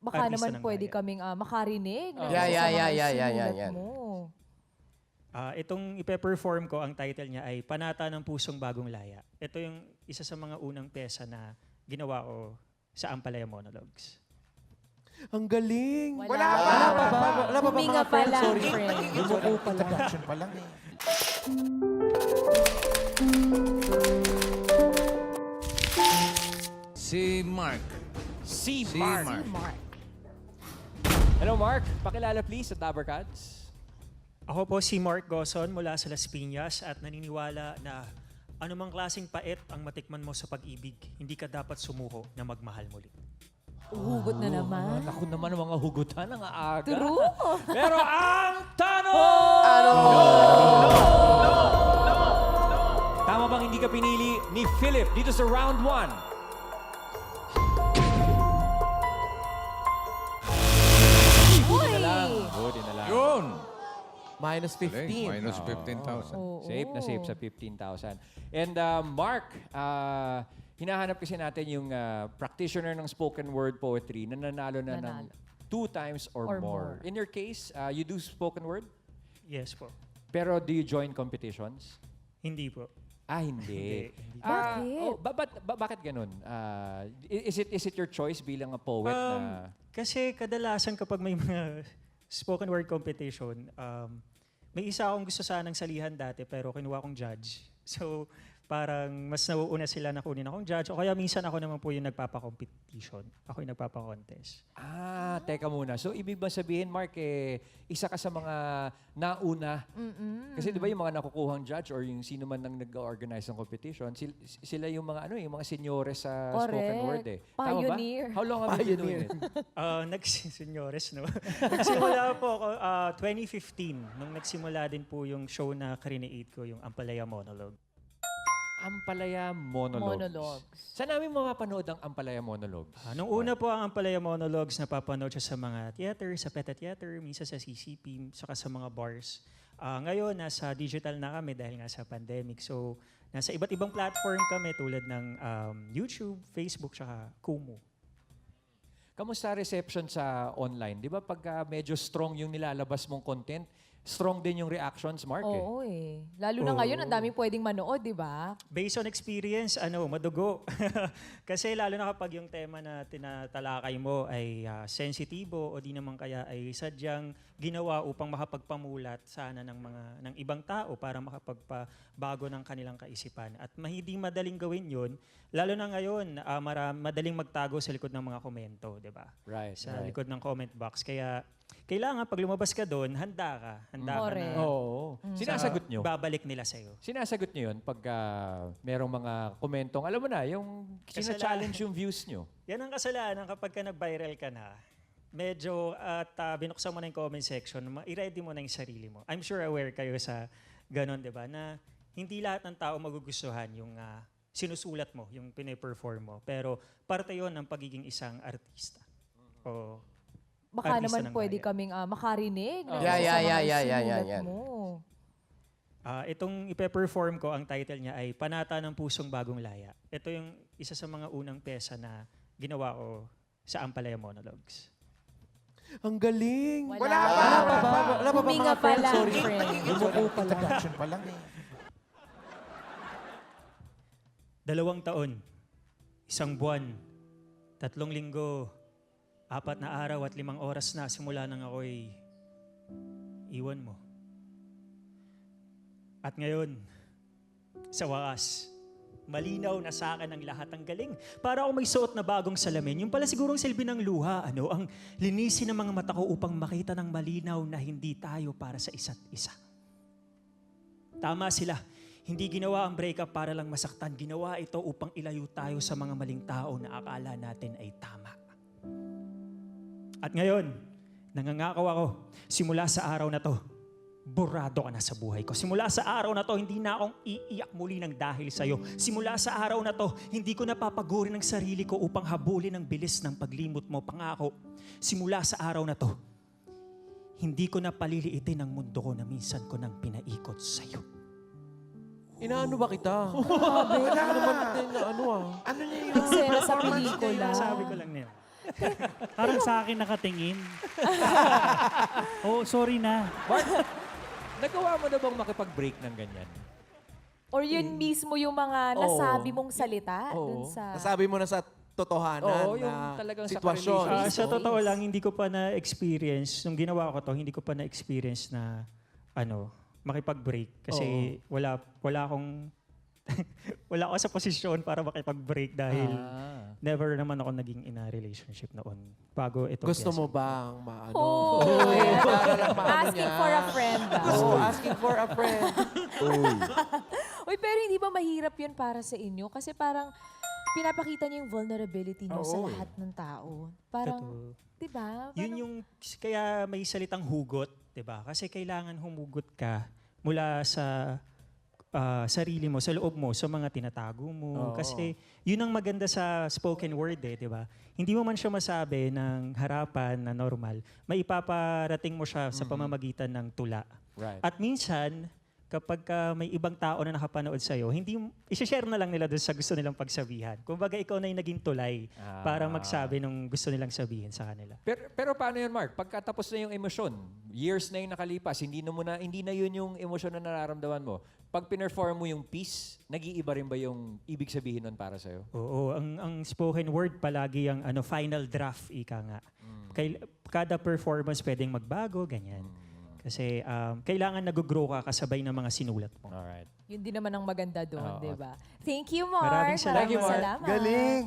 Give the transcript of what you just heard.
Baka artista naman ng pwede bayan. kaming makarinig ng Yeah, isa sa mga yeah, sinulat yeah. mo. Itong ipe-perform ko, ang title niya ay Panata ng Pusong Bagong Laya. Ito yung isa sa mga unang pyesa na ginawa ko sa Ampalaya Monologues. Ang galing. Wala Wala pa ba Huminga mga pa friends? lang, Sorry. friend. Yumuko pa lang. Introduction pa lang eh. Si Mark. Si Si Mark. Mark. Mark. Hello Mark, pakilala please sa Tabarcads. Ako po si Mark Gozon mula sa Las Piñas at naniniwala na anumang klaseng pait ang matikman mo sa pag-ibig, hindi ka dapat sumuko na magmahal muli. Uhugot na naman. Ako naman ang mga hugutan ng aga. True. Pero ang tanong! Tama bang hindi ka pinili ni Philip dito sa round 1? Uy! Buti na lang. Yun! Minus 15. Minus 15,000. Oo. Safe na safe sa 15,000. And Mark, hinahanap kasi natin yung practitioner ng spoken word poetry na nanalo na ng 2 times or more. In your case, you do spoken word? Yes po. Pero do you join competitions? Hindi po. Hindi. Hindi. Bakit? Bakit ganun? Is it your choice bilang a poet na... Kasi kadalasan kapag may mga spoken word competition, may isa akong gusto sanang salihan dati pero kinuha kong judge. So parang mas nauuna sila na kunin akong judge o kaya minsan ako naman po yung nagpapa-competition. Ako yung nagpapa-contest. Teka muna. So, ibig ba sabihin, Mark, isa ka sa mga nauna? Kasi di ba yung mga nakukuhang judge or yung sino man nang nag-organize ng competition, sila yung mga yung mga senyores sa spoken word eh. Tama ba? Pioneer. How long have you been doing it? Nagsisenyores, no? Nagsimula po ako 2015 nung nagsimula din po yung show na krineate ko, yung Ampalaya Monologue. Ampalaya Monologues. Monologues. Saan namin mapapanood ang Ampalaya Monologues? Nung una po ang Ampalaya Monologues, napapanood siya sa mga theater, sa Peta Theater, minsan sa CCP, saka sa mga bars. Ngayon, nasa digital na kami dahil nga sa pandemic. So, nasa iba't ibang platform kami tulad ng YouTube, Facebook, saka Kumu. Kamusta reception sa online? Di ba pag medyo strong yung nilalabas mong content, strong din yung reactions, Mark eh. Oo Lalo na ngayon, ang daming pwedeng manood, di ba? Based on experience, madugo. Kasi lalo na kapag yung tema na tinatalakay mo ay sensitibo o di naman kaya ay sadyang ginawa upang makapagpamulat sana ng ibang tao para makapagpabago ng kanilang kaisipan. At hindi madaling gawin yun, lalo na ngayon, madaling magtago sa likod ng mga komento, di ba? Right. Sa likod ng comment box. Kaya kailangan pag lumabas ka doon, handa ka. Handa ka Correct. na. Oo. Sinasagot nyo? Babalik nila sa'yo. Sinasagot nyo yun pag merong mga komentong, alam mo na, yung sina-challenge yung views nyo. Yan ang kasalanan kapag ka nag-viral ka na. Medyo at binuksan mo na yung comment section, i-ready mo na yung sarili mo. I'm sure aware kayo sa ganon, di ba? Na hindi lahat ng tao magugustuhan yung sinusulat mo, yung piniperform mo. Pero parte yon ng pagiging isang artista. O Baka artista naman ng pwede bayan. kaming makarinig ng Yeah, isa sa mga yeah, sinulat yeah. mo. Itong ipe-perform ko, ang title niya ay Panata ng Pusong Bagong Laya. Ito yung isa sa mga unang pyesa na ginawa ko sa Ampalaya Monologues. Ang galing. Wala Wala pa ba Huminga mga pa friends? lang, Sorry. friend. Yumuko pa lang. Introduction pa lang eh. 2 taon, 1 buwan, 3 linggo, 4 na araw at 5 oras na simula nang ako'y iwan mo. At ngayon, sa wakas, malinaw na sa akin ang lahat. Ang galing. Para ako may suot na bagong salamin. Yung pala sigurong silbi ng luha. Ang linisin ng mga mata ko upang makita ng malinaw na hindi tayo para sa isa't isa. Tama sila. Hindi ginawa ang breakup para lang masaktan. Ginawa ito upang ilayo tayo sa mga maling tao na akala natin ay tama. At ngayon, nangangakaw ako, simula sa araw na to, burado ka na sa buhay ko. Simula sa araw na to, hindi na akong iiyak muli ng dahil sa'yo. Simula sa araw na to, hindi ko napapaguri ng sarili ko upang habulin ang bilis ng paglimot mo. Pangako, simula sa araw na to, hindi ko na paliliitin ang mundo ko na minsan ko nang pinaikot sa'yo. Inaano ba kita? Wala naman din na ano ah. Ano niya yun? Eksena sa pelikula. Sabi ko lang nila. Parang sa akin nakatingin. Oh, sorry na. Mark, nagawa mo na bang makipag-break ng ganyan? Or yun mismo yung mga nasabi mong salita Oo. dun sa... Nasabi mo na sa totohanan Oo, yung na talagang sa sitwasyon. karelasyon. Sa totoo lang, hindi ko pa na-experience, nung ginawa ko to, hindi ko pa na-experience na, makipag-break. Kasi wala akong, wala ako sa posisyon para makipag-break dahil never naman ako naging in a relationship noon. Bago ito. Gusto mo bang maano? Oh, Para lang maano asking niya. for a friend. Gusto asking for a friend. Uy, pero hindi ba mahirap yun para sa inyo? Kasi parang pinapakita niyo yung vulnerability niyo sa lahat ng tao. Parang, Totoo. di ba? Yun yung, kaya may salitang hugot, di ba? Kasi kailangan humugot ka mula sa sarili mo, sa loob mo, sa mga tinatago mo. Kasi yun ang maganda sa spoken word di ba? Hindi mo man siya masabi ng harapan na normal, may ipaparating mo siya sa pamamagitan ng tula. Right. At minsan, kapag may ibang tao na nakapanood sa'yo, hindi, isi-share na lang nila doon sa gusto nilang pagsabihan. Kumbaga, ikaw na yung naging tulay para magsabi ng gusto nilang sabihin sa kanila. Pero paano yun, Mark? Pagkatapos na yung emosyon, years na yung nakalipas, hindi na yun yung emosyon na nararamdaman mo. Pag pinerform mo yung piece, nag-iiba rin ba yung ibig sabihin nun para sa'yo? Oo, ang spoken word palagi ang final draft, ika nga. Kada performance pwedeng magbago, ganyan. Kasi kailangan nag-grow ka kasabay ng mga sinulat mo. Alright. Yun din naman ang maganda doon, Oo. di ba? Thank you, Mark. Maraming salamat. Thank you, Mark. Salamat. Galing.